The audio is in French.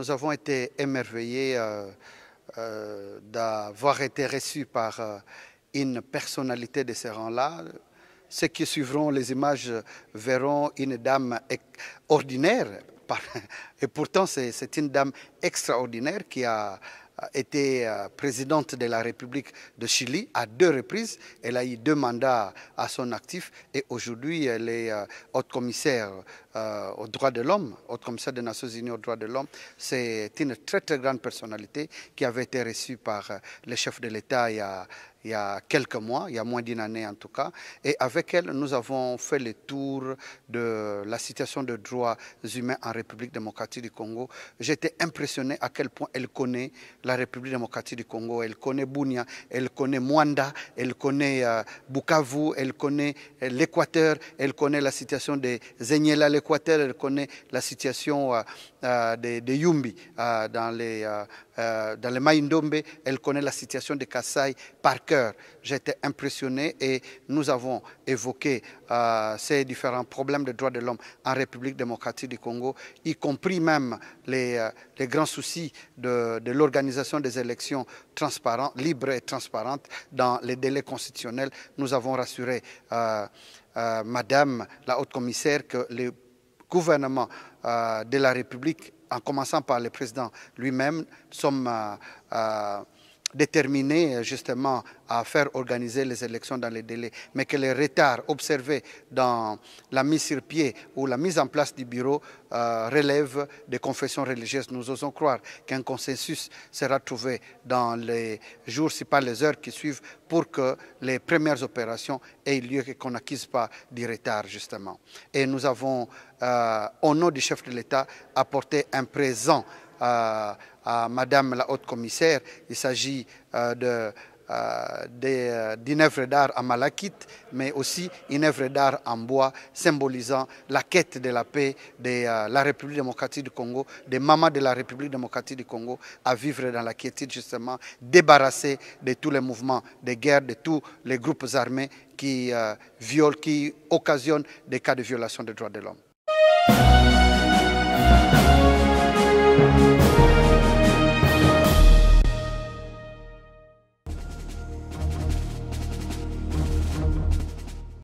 Nous avons été émerveillés d'avoir été reçus par une personnalité de ce rang-là. Ceux qui suivront les images verront une dame ordinaire, et pourtant c'est une dame extraordinaire qui a été présidente de la République de Chili à 2 reprises. Elle a eu 2 mandats à son actif et aujourd'hui elle est haute commissaire aux droits de l'homme, haute commissaire des Nations Unies aux droits de l'homme. C'est une très très grande personnalité qui avait été reçue par le chef de l'État il y a quelques mois, il y a moins d'1 année en tout cas. Et avec elle, nous avons fait le tour de la situation des droits humains en République démocratique du Congo. J'étais impressionné à quel point elle connaît la République démocratique du Congo. Elle connaît Bunia, elle connaît Mwanda, elle connaît Bukavu, elle connaît l'Équateur, elle connaît la situation de Zenyela, l'Équateur, elle connaît la situation de Yumbi dans les Maïndombe, elle connaît la situation de Kassai par cœur. J'étais impressionné et nous avons évoqué ces différents problèmes de droits de l'homme en République démocratique du Congo, y compris même les grands soucis de l'organisation des élections transparentes, libres et transparentes dans les délais constitutionnels. Nous avons rassuré Madame la haute commissaire que le gouvernement de la République, en commençant par le président lui-même, sommes déterminés justement à faire organiser les élections dans les délais, mais que les retards observés dans la mise sur pied ou la mise en place du bureau relèvent des confessions religieuses. Nous osons croire qu'un consensus sera trouvé dans les jours, si pas les heures qui suivent, pour que les premières opérations aient lieu et qu'on n'acquise pas du retard justement. Et nous avons, au nom du chef de l'État, apporté un présent à Madame la haute commissaire. Il s'agit d'une œuvre d'art en malachite, mais aussi une œuvre d'art en bois symbolisant la quête de la paix de la République démocratique du Congo, des mamans de la République démocratique du Congo à vivre dans la quiétude justement, débarrassés de tous les mouvements de guerre, de tous les groupes armés qui violent, qui occasionnent des cas de violation des droits de l'homme.